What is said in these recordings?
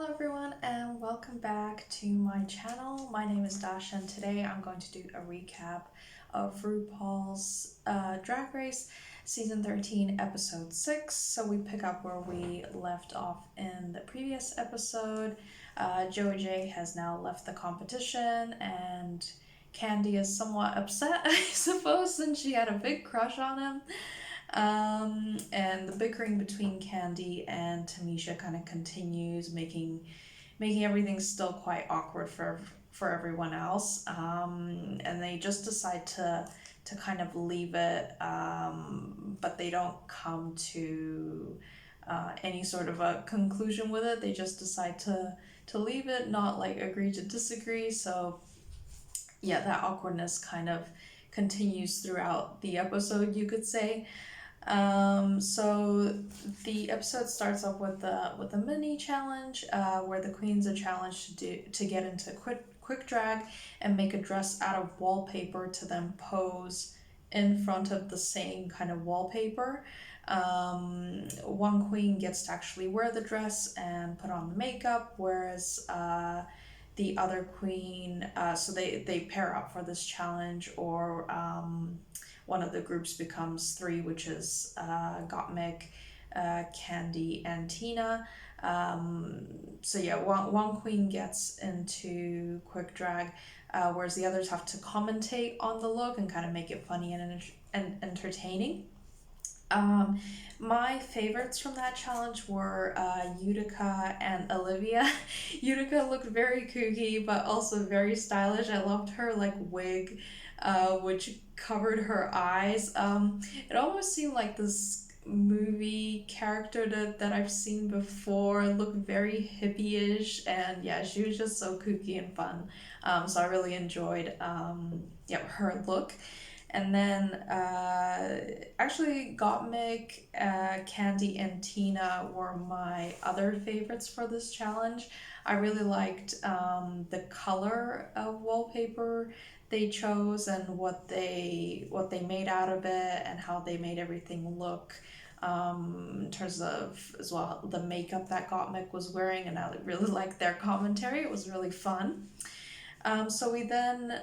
Hello everyone and welcome back to my channel. My name is Dasha and today I'm going to do a recap of RuPaul's Drag Race Season 13 Episode 6. So we pick up where we left off in the previous episode. Joey J has now left the competition and Candy is somewhat upset, I suppose, since she had a big crush on him. And the bickering between Candy and Tamisha kind of continues, making everything still quite awkward for everyone else. And they just decide to kind of leave it, but they don't come to any sort of a conclusion with it. They just decide to leave it, not like agree to disagree. So yeah, that awkwardness kind of continues throughout the episode, you could say. So the episode starts off with a mini challenge, where the queens are challenged to get into quick drag and make a dress out of wallpaper to then pose in front of the same kind of wallpaper. One queen gets to actually wear the dress and put on the makeup, whereas the other queen, so they pair up for this challenge, or one of the groups becomes three, which is Gottmik, Candy, and Tina. So yeah, one queen gets into quick drag, whereas the others have to commentate on the look and kind of make it funny and entertaining. My favorites from that challenge were Utica and Olivia. Utica looked very kooky, but also very stylish. I loved her like wig, which covered her eyes. It almost seemed like this movie character that I've seen before. It looked very hippie-ish, and yeah, she was just so kooky and fun. So I really enjoyed her look. And then actually Gottmik, Candy, and Tina were my other favorites for this challenge. I really liked the color of wallpaper they chose and what they made out of it and how they made everything look. In terms of as well the makeup that Gottmik was wearing, and I really liked their commentary. It was really fun. So we then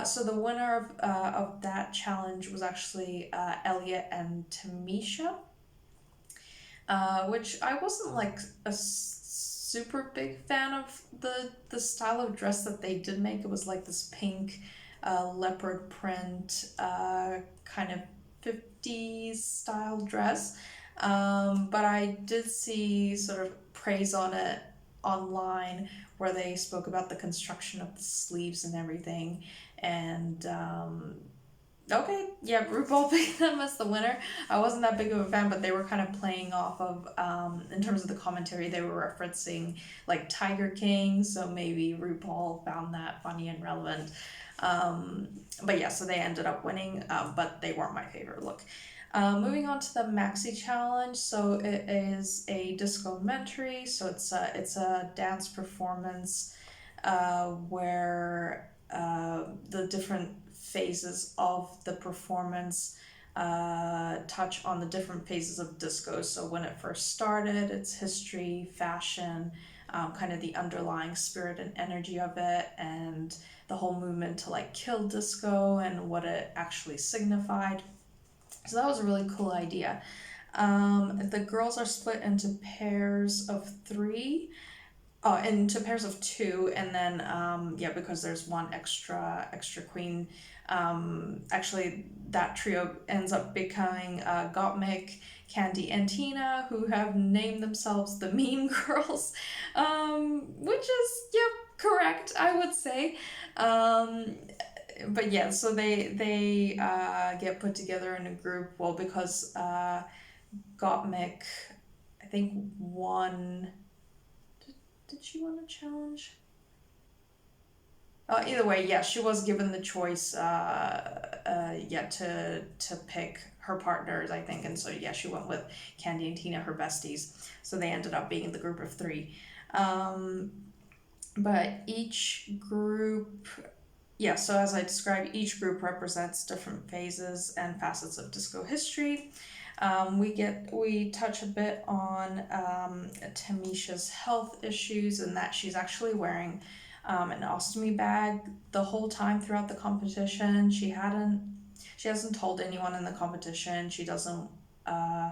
so the winner of that challenge was actually Elliott and Tamisha, which I wasn't like a super big fan of the style of dress that they did make. It was like this pink leopard print kind of 50s style dress, but I did see sort of praise on it online where they spoke about the construction of the sleeves and everything. And okay, yeah, RuPaul picked them as the winner. I wasn't that big of a fan, but they were kind of playing off of, in terms of the commentary, they were referencing like Tiger King, so maybe RuPaul found that funny and relevant. But yeah, so they ended up winning, but they weren't my favorite look. Moving on to the Maxi Challenge, so it is a disco-mentary, so it's a dance performance where the different phases of the performance touch on the different phases of disco. So when it first started, its history, fashion, kind of the underlying spirit and energy of it, and the whole movement to like kill disco and what it actually signified. So that was a really cool idea. The girls are split into pairs of three, into pairs of two, and then because there's one extra queen. Actually, that trio ends up becoming Gottmik, Candy, and Tina, who have named themselves the Mean Girls, which is correct, I would say. But yeah, so they get put together in a group. Well, because Gottmik, I think, won. Did she win a challenge? Either way, yeah, she was given the choice, to pick her partners, I think, and so yeah, she went with Candy and Tina, her besties. So they ended up being the group of three. But each group, so as I described, each group represents different phases and facets of disco history. We touch a bit on Tamisha's health issues and that she's actually wearing an ostomy bag the whole time throughout the competition. She hasn't told anyone in the competition. She doesn't uh,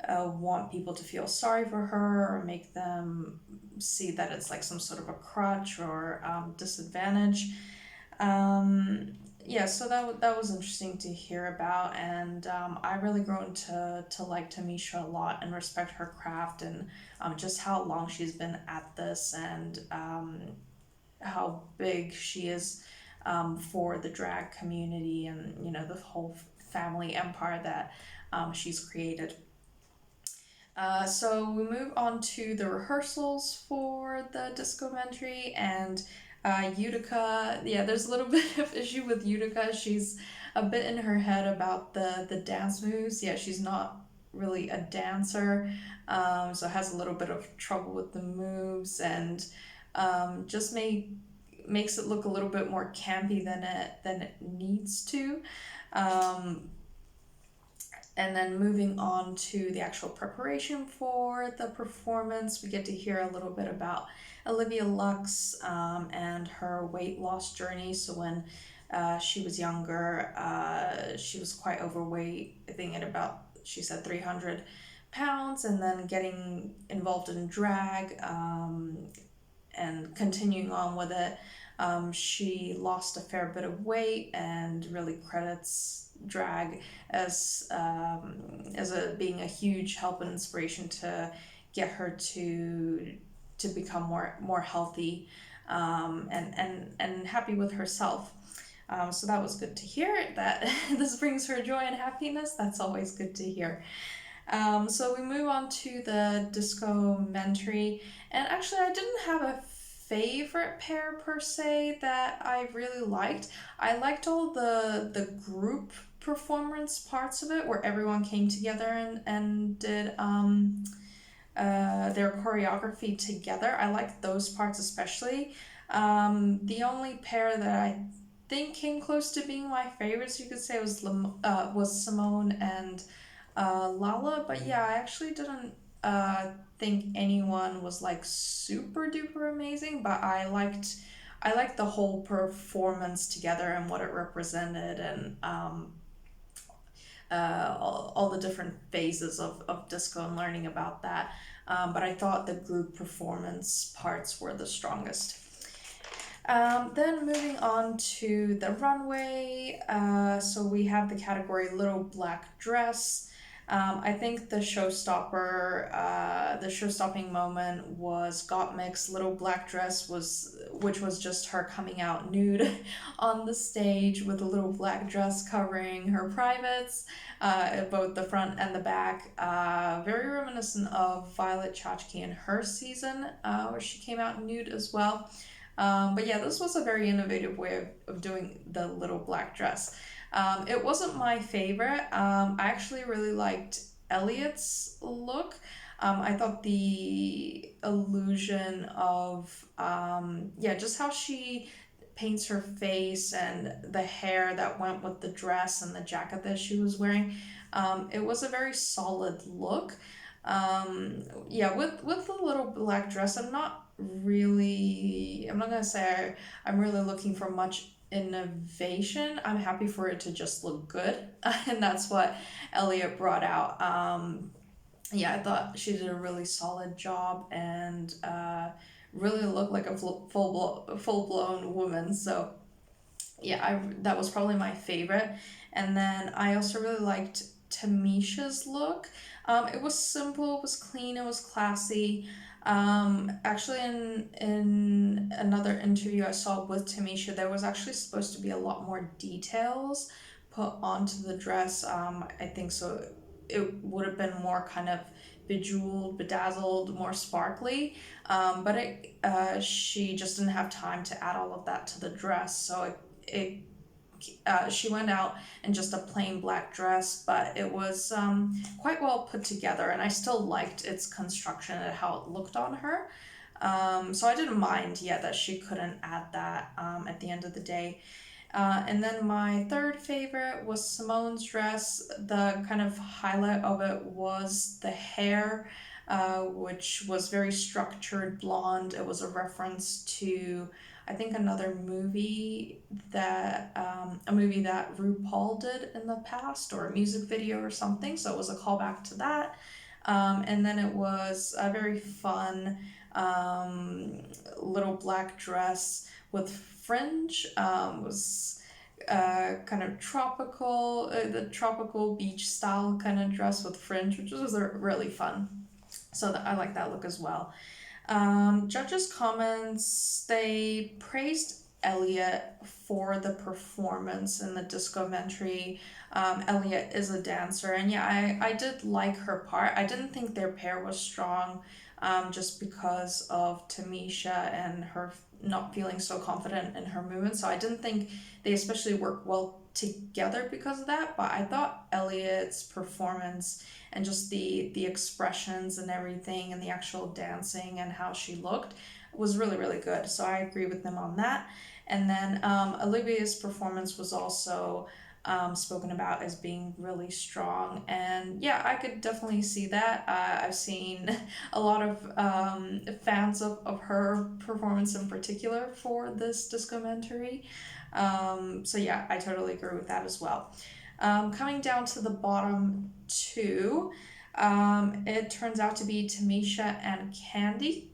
want people to feel sorry for her or make them see that it's like some sort of a crutch or disadvantage. Yeah, so that was interesting to hear about, and I really grown to like Tamisha a lot and respect her craft and just how long she's been at this and how big she is for the drag community and the whole family empire that she's created. So we move on to the rehearsals for the discomentary and Utica. Yeah, there's a little bit of issue with Utica. She's a bit in her head about the dance moves. Yeah, she's not really a dancer, so has a little bit of trouble with the moves and just makes it look a little bit more campy than it needs to. Um, and then moving on to the actual preparation for the performance, we get to hear a little bit about Olivia Lux and her weight loss journey. So when she was younger, she was quite overweight, I think at about, she said 300 pounds, and then getting involved in drag and continuing on with it. She lost a fair bit of weight and really credits drag as being a huge help and inspiration to get her to become more healthy and happy with herself. So that was good to hear that this brings her joy and happiness. That's always good to hear. So we move on to the disco-mentary, and actually I didn't have a favorite pair per se that I really liked. I liked all the group performance parts of it where everyone came together and did their choreography together. I liked those parts especially. The only pair that I think came close to being my favorites, you could say, was Simone and Lala. But yeah, I actually didn't think anyone was like super duper amazing, but I liked the whole performance together and what it represented and all the different phases of disco and learning about that. But I thought the group performance parts were the strongest. Then moving on to the runway, so we have the category Little Black Dress. I think the show-stopping moment was Gottmik's Little Black Dress, which was just her coming out nude on the stage with a little black dress covering her privates, both the front and the back. Very reminiscent of Violet Chachki in her season, where she came out nude as well. But yeah, this was a very innovative way of doing the little black dress. It wasn't my favorite. I actually really liked Elliott's look. I thought the illusion of, just how she paints her face and the hair that went with the dress and the jacket that she was wearing. It was a very solid look. With the little black dress, I'm not gonna say I'm really looking for much innovation. I'm happy for it to just look good, and that's what Elliott brought out. I thought she did a really solid job and really looked like a full blown woman. So yeah, that was probably my favorite. And then I also really liked Tamisha's look. It was simple, it was clean, it was classy. Actually, in another interview I saw with Tamisha, there was actually supposed to be a lot more details put onto the dress. I think so. It would have been more kind of bejeweled, bedazzled, more sparkly. She just didn't have time to add all of that to the dress, so she went out in just a plain black dress, but it was quite well put together, and I still liked its construction and how it looked on her. So I didn't mind, that she couldn't add that at the end of the day. And then my third favorite was Simone's dress. The kind of highlight of it was the hair, which was very structured blonde. It was a reference to, I think, another movie that a movie that RuPaul did in the past, or a music video or something. So it was a callback to that. And then it was a very fun little black dress with fringe. Was kind of tropical, the tropical beach style kind of dress with fringe, which was really fun. So I like that look as well. Judges' comments, they praised Elliott for the performance in the discovementary. Elliott is a dancer, and yeah, I did like her part. I didn't think their pair was strong, just because of Tamisha and her not feeling so confident in her movement. So I didn't think they especially worked well together because of that. But I thought Elliott's performance and just the expressions and everything and the actual dancing and how she looked was really good. So I agree with them on that. And then Olivia's performance was also spoken about as being really strong, and yeah, I could definitely see that. I've seen a lot of fans of her performance in particular for this discomentary. So yeah, I totally agree with that as well. Coming down to the bottom two, it turns out to be Tamisha and Candy.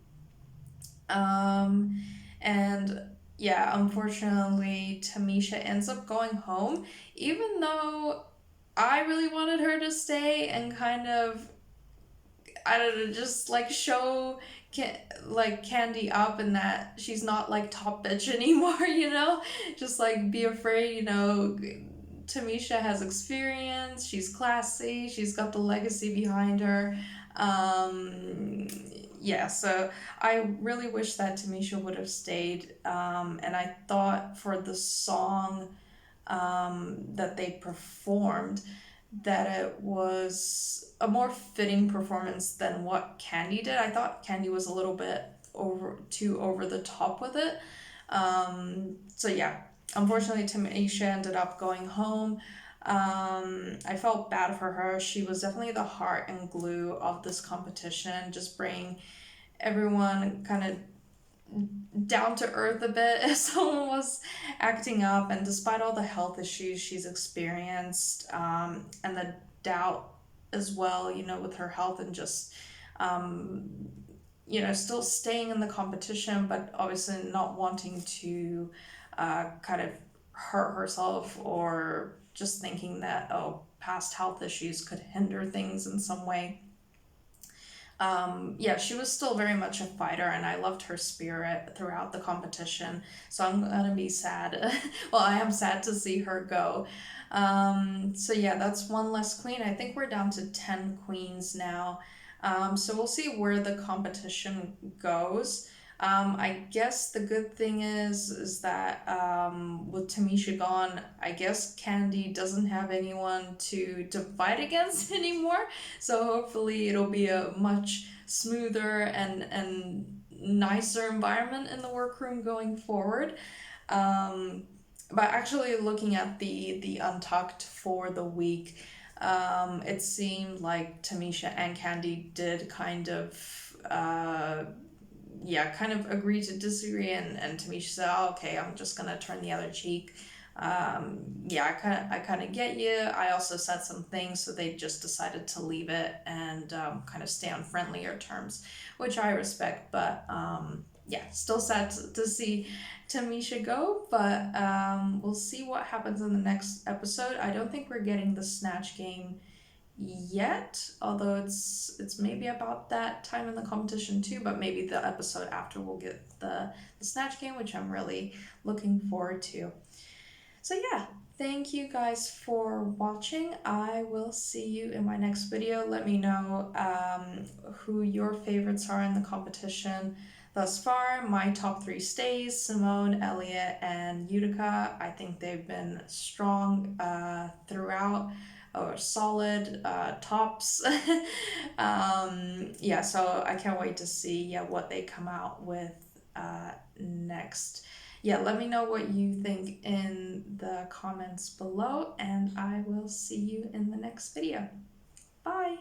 And yeah, unfortunately, Tamisha ends up going home, even though I really wanted her to stay and kind of, I don't know, just like show like Candy up and that she's not like top bitch anymore, you know? Just like be afraid, you know. Tamisha has experience, she's classy, she's got the legacy behind her. Um, yeah, so I really wish that Tamisha would have stayed. And I thought for the song that they performed, that it was a more fitting performance than what Candy did. I thought Candy was a little bit too over the top with it. So yeah, unfortunately, Tamisha ended up going home. I felt bad for her. She was definitely the heart and glue of this competition, just bring everyone kind of down to earth a bit if someone was acting up. And despite all the health issues she's experienced, and the doubt as well, you know, with her health and just, um, you know, still staying in the competition, but obviously not wanting to kind of hurt herself, or just thinking that, oh, past health issues could hinder things in some way. Yeah, she was still very much a fighter, and I loved her spirit throughout the competition. So I'm gonna be sad. Well, I am sad to see her go. So yeah, that's one less queen. I think we're down to 10 queens now. So we'll see where the competition goes. I guess the good thing is that with Tamisha gone, I guess Candy doesn't have anyone to fight against anymore. So hopefully it'll be a much smoother and nicer environment in the workroom going forward. But actually looking at the Untucked for the week, it seemed like Tamisha and Candy did kind of yeah, kind of agree to disagree, and Tamisha said, oh, okay, I'm just gonna turn the other cheek. Yeah, I kind of get you. I also said some things, so they just decided to leave it and kind of stay on friendlier terms, which I respect. But yeah, still sad to see Tamisha go, but we'll see what happens in the next episode. I don't think we're getting the Snatch Game yet, although it's maybe about that time in the competition too, but maybe the episode after we'll get the Snatch Game, which I'm really looking forward to. So yeah, thank you guys for watching. I will see you in my next video. Let me know who your favorites are in the competition thus far. My top 3 stays: Simone, Elliott, and Utica. I think they've been strong throughout, or solid tops. Yeah, so I can't wait to see what they come out with next. yeah, let me know what you think in the comments below, and I will see you in the next video. Bye!